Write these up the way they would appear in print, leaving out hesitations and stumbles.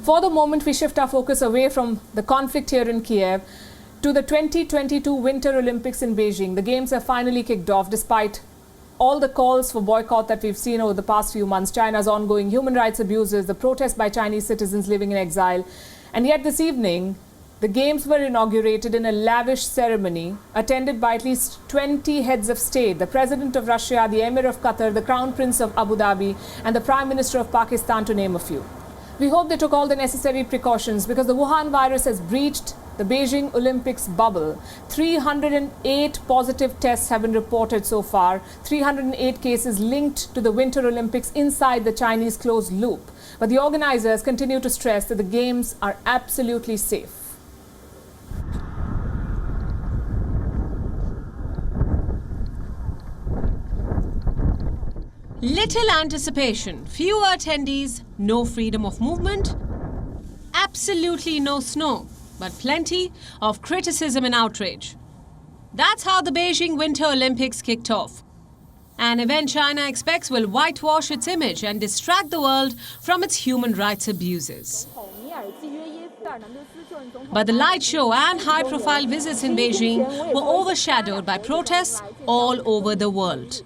For the moment, we shift our focus away from the conflict here in Kiev to the 2022 Winter Olympics in Beijing. The Games have finally kicked off despite all the calls for boycott that we've seen over the past few months, China's ongoing human rights abuses, the protests by Chinese citizens living in exile. And yet this evening, the Games were inaugurated in a lavish ceremony attended by at least 20 heads of state, the President of Russia, the Emir of Qatar, the Crown Prince of Abu Dhabi, and the Prime Minister of Pakistan, to name a few. We hope they took all the necessary precautions because the Wuhan virus has breached the Beijing Olympics bubble. 308 positive tests have been reported so far, 308 cases linked to the Winter Olympics inside the Chinese closed loop. But the organizers continue to stress that the Games are absolutely safe. Little anticipation, fewer attendees, no freedom of movement, absolutely no snow, but plenty of criticism and outrage. That's how the Beijing Winter Olympics kicked off. An event China expects will whitewash its image and distract the world from its human rights abuses. But the light show and high-profile visits in Beijing were overshadowed by protests all over the world.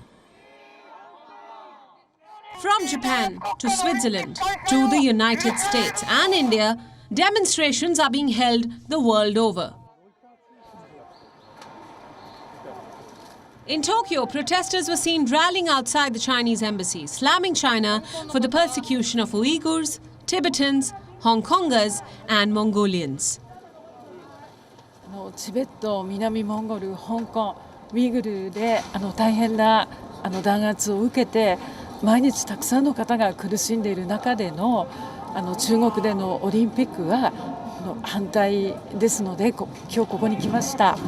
From Japan to Switzerland to the United States and India, demonstrations are being held the world over. In Tokyo, protesters were seen rallying outside the Chinese embassy, slamming China for the persecution of Uyghurs, Tibetans, Hong Kongers and Mongolians. チベット、南モンゴル、香港、ウイグルで大変な弾圧を受けて毎日たくさんの方が苦しんでいる中での中国でのオリンピックは反対ですので今日ここに来ました。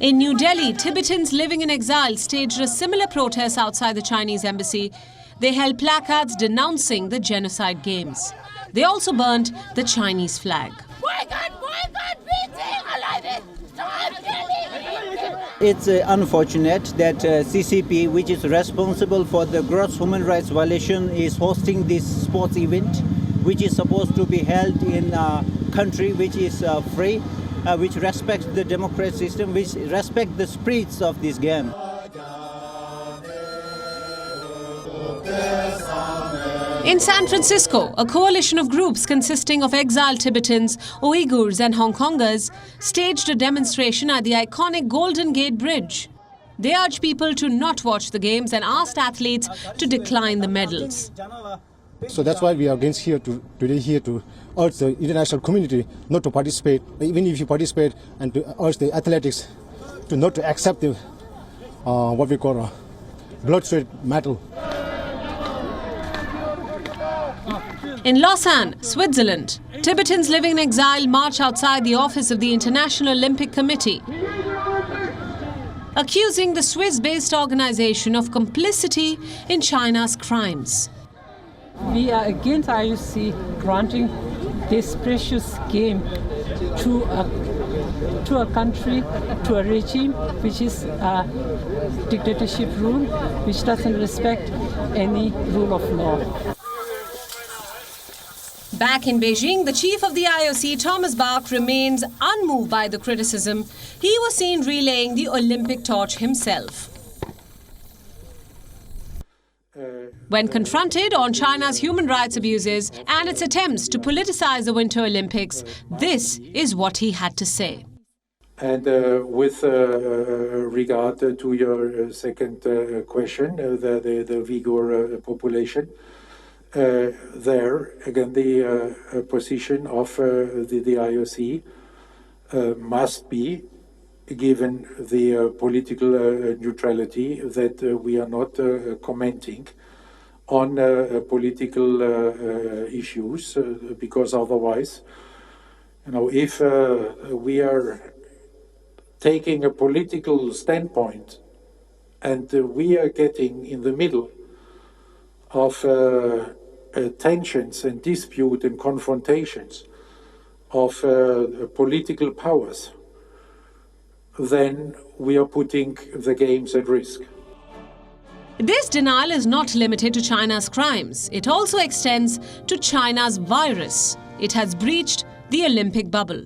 In New Delhi, Tibetans living in exile staged a similar protest outside the Chinese embassy. They held placards denouncing the Genocide Games. They also burnt the Chinese flag. It's unfortunate that CCP, which is responsible for the gross human rights violation, is hosting this sports event, which is supposed to be held in a country which is free, which respects the democratic system, which respects the spirits of this game. In San Francisco, a coalition of groups consisting of exiled Tibetans, Uyghurs and Hong Kongers staged a demonstration at the iconic Golden Gate Bridge. They urged people to not watch the games and asked athletes to decline the medals. So that's why we are today here to urge the international community not to participate, even if you participate, and to urge the athletics to not to accept the what we call a bloodshed medal. In Lausanne, Switzerland, Tibetans living in exile march outside the office of the International Olympic Committee, accusing the Swiss-based organization of complicity in China's crimes. We are against IOC granting this precious game to a country, to a regime which is a dictatorship rule, which doesn't respect any rule of law. Back in Beijing, the chief of the IOC, Thomas Bach, remains unmoved by the criticism. He was seen relaying the Olympic torch himself. When confronted on China's human rights abuses and its attempts to politicize the Winter Olympics, this is what he had to say. And with regard to your second question, the Uyghur population, there, again, the position of the IOC must be, given the political neutrality, that we are not commenting on political issues, because otherwise, if we are taking a political standpoint and we are getting in the middle of tensions and dispute and confrontations of political powers, then we are putting the games at risk. This denial is not limited to China's crimes. It also extends to China's virus. It has breached the Olympic bubble.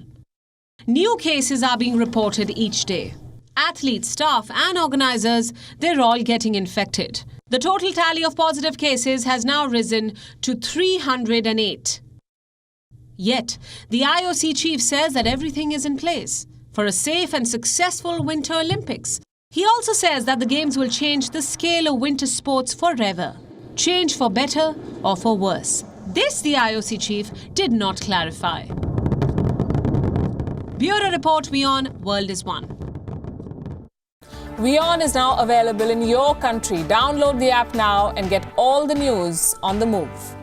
New cases are being reported each day. Athletes, staff and organizers, they're all getting infected. The total tally of positive cases has now risen to 308. Yet, the IOC chief says that everything is in place for a safe and successful Winter Olympics. He also says that the Games will change the scale of winter sports forever. Change for better or for worse. This the IOC chief did not clarify. Bureau Report, WION, World is One. WION is now available in your country. Download the app now and get all the news on the move.